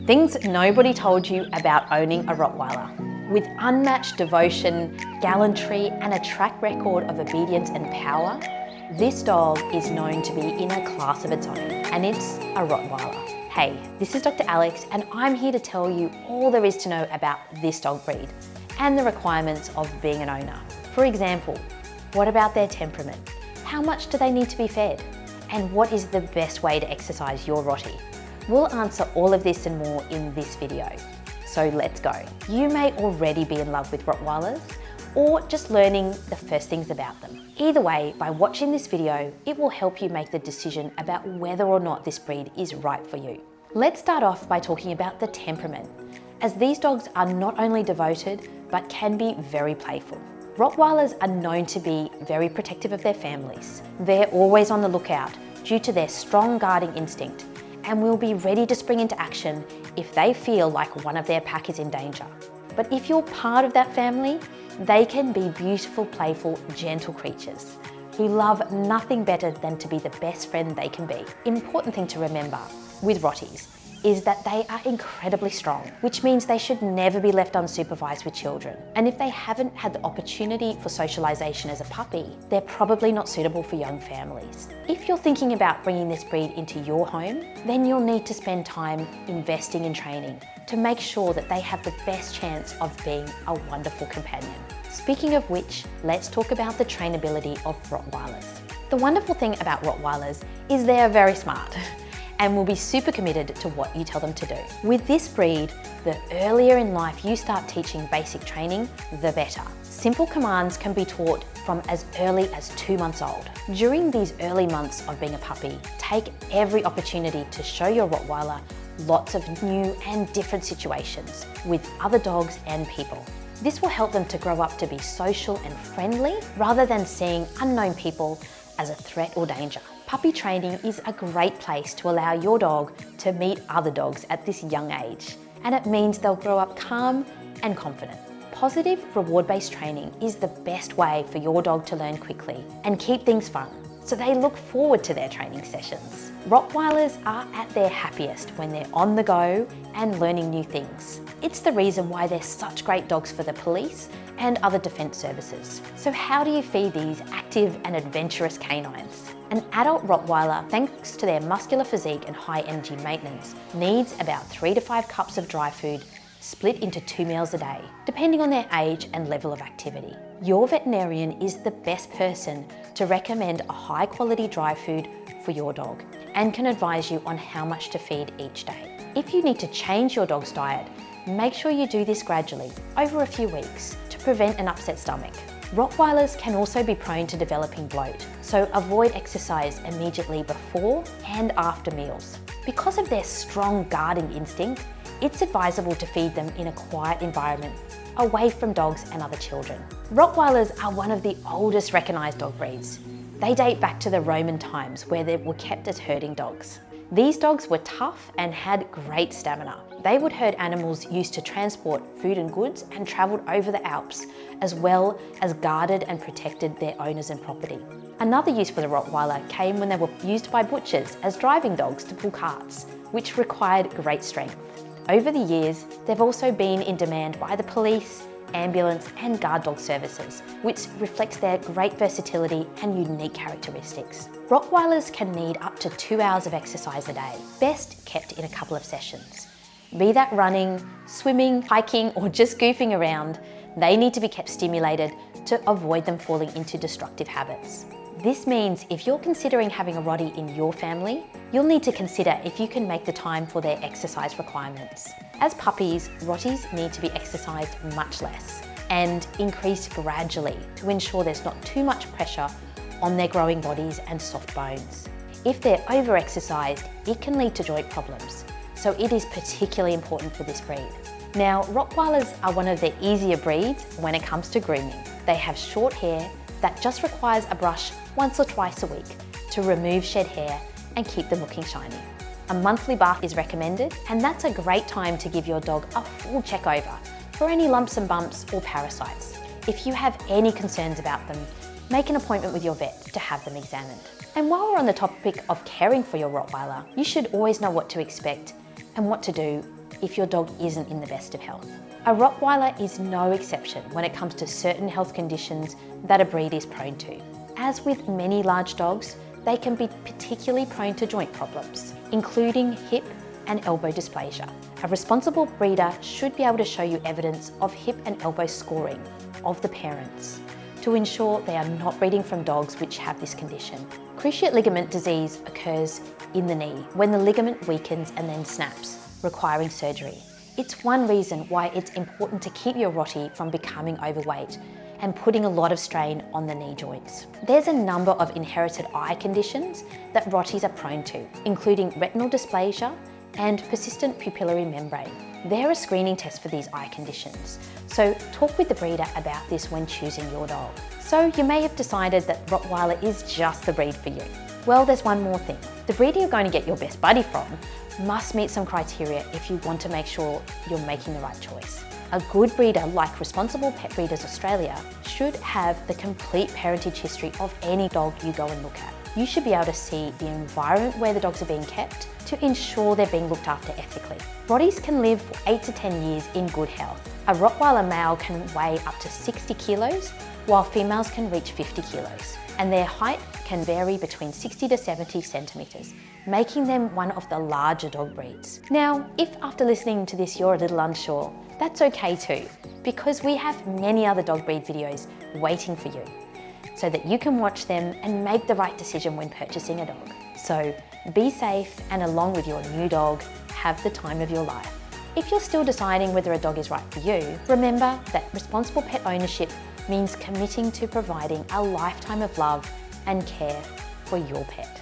Things nobody told you about owning a Rottweiler. With unmatched devotion, gallantry, and a track record of obedience and power, this dog is known to be in a class of its own, and it's a Rottweiler. Hey, this is Dr. Alex, and I'm here to tell you all there is to know about this dog breed and the requirements of being an owner. For example, what about their temperament? How much do they need to be fed? And what is the best way to exercise your Rottie? We'll answer all of this and more in this video. So let's go. You may already be in love with Rottweilers or just learning the first things about them. Either way, by watching this video, it will help you make the decision about whether or not this breed is right for you. Let's start off by talking about the temperament, as these dogs are not only devoted, but can be very playful. Rottweilers are known to be very protective of their families. They're always on the lookout due to their strong guarding instinct, and will be ready to spring into action if they feel like one of their pack is in danger. But if you're part of that family, they can be beautiful, playful, gentle creatures who love nothing better than to be the best friend they can be. Important thing to remember with Rotties is that they are incredibly strong, which means they should never be left unsupervised with children. And if they haven't had the opportunity for socialization as a puppy, they're probably not suitable for young families. If you're thinking about bringing this breed into your home, then you'll need to spend time investing in training to make sure that they have the best chance of being a wonderful companion. Speaking of which, let's talk about the trainability of Rottweilers. The wonderful thing about Rottweilers is they are very smart and will be super committed to what you tell them to do. With this breed, the earlier in life you start teaching basic training, the better. Simple commands can be taught from as early as 2 months old. During these early months of being a puppy, take every opportunity to show your Rottweiler lots of new and different situations with other dogs and people. This will help them to grow up to be social and friendly rather than seeing unknown people as a threat or danger. Puppy training is a great place to allow your dog to meet other dogs at this young age, and it means they'll grow up calm and confident. Positive reward-based training is the best way for your dog to learn quickly and keep things fun, so they look forward to their training sessions. Rottweilers are at their happiest when they're on the go and learning new things. It's the reason why they're such great dogs for the police and other defense services. So how do you feed these active and adventurous canines? An adult Rottweiler, thanks to their muscular physique and high energy maintenance, needs about 3 to 5 cups of dry food split into 2 meals a day, depending on their age and level of activity. Your veterinarian is the best person to recommend a high quality dry food for your dog and can advise you on how much to feed each day. If you need to change your dog's diet, make sure you do this gradually over a few weeks to prevent an upset stomach. Rottweilers can also be prone to developing bloat, so avoid exercise immediately before and after meals. Because of their strong guarding instinct, it's advisable to feed them in a quiet environment, away from dogs and other children. Rottweilers are one of the oldest recognised dog breeds. They date back to the Roman times where they were kept as herding dogs. These dogs were tough and had great stamina. They would herd animals used to transport food and goods and travelled over the Alps, as well as guarded and protected their owners and property. Another use for the Rottweiler came when they were used by butchers as driving dogs to pull carts, which required great strength. Over the years, they've also been in demand by the police, ambulance and guard dog services, which reflects their great versatility and unique characteristics. Rottweilers can need up to 2 hours of exercise a day, best kept in a couple of sessions. Be that running, swimming, hiking or just goofing around, they need to be kept stimulated to avoid them falling into destructive habits. This means if you're considering having a Rottie in your family, you'll need to consider if you can make the time for their exercise requirements. As puppies, Rotties need to be exercised much less and increased gradually to ensure there's not too much pressure on their growing bodies and soft bones. If they're over-exercised, it can lead to joint problems, so it is particularly important for this breed. Now, Rottweilers are one of the easier breeds when it comes to grooming. They have short hair that just requires a brush once or twice a week to remove shed hair and keep them looking shiny. A monthly bath is recommended, and that's a great time to give your dog a full check over for any lumps and bumps or parasites. If you have any concerns about them, make an appointment with your vet to have them examined. And while we're on the topic of caring for your Rottweiler, you should always know what to expect and what to do if your dog isn't in the best of health. A Rottweiler is no exception when it comes to certain health conditions that a breed is prone to. As with many large dogs, they can be particularly prone to joint problems, including hip and elbow dysplasia. A responsible breeder should be able to show you evidence of hip and elbow scoring of the parents to ensure they are not breeding from dogs which have this condition. Cruciate ligament disease occurs in the knee when the ligament weakens and then snaps, requiring surgery. It's one reason why it's important to keep your Rottie from becoming overweight and putting a lot of strain on the knee joints. There's a number of inherited eye conditions that Rotties are prone to, including retinal dysplasia and persistent pupillary membrane. There are screening tests for these eye conditions, so talk with the breeder about this when choosing your dog. So you may have decided that Rottweiler is just the breed for you. Well, there's one more thing. The breeder you're going to get your best buddy from must meet some criteria if you want to make sure you're making the right choice. A good breeder like Responsible Pet Breeders Australia should have the complete parentage history of any dog you go and look at. You should be able to see the environment where the dogs are being kept to ensure they're being looked after ethically. Rotties can live for 8 to 10 years in good health. A Rottweiler male can weigh up to 60 kilos, while females can reach 50 kilos. And their height can vary between 60 to 70 centimetres, making them one of the larger dog breeds. Now, if after listening to this you're a little unsure, that's okay too, because we have many other dog breed videos waiting for you, so that you can watch them and make the right decision when purchasing a dog. So be safe, and along with your new dog, have the time of your life. If you're still deciding whether a dog is right for you, remember that responsible pet ownership means committing to providing a lifetime of love and care for your pet.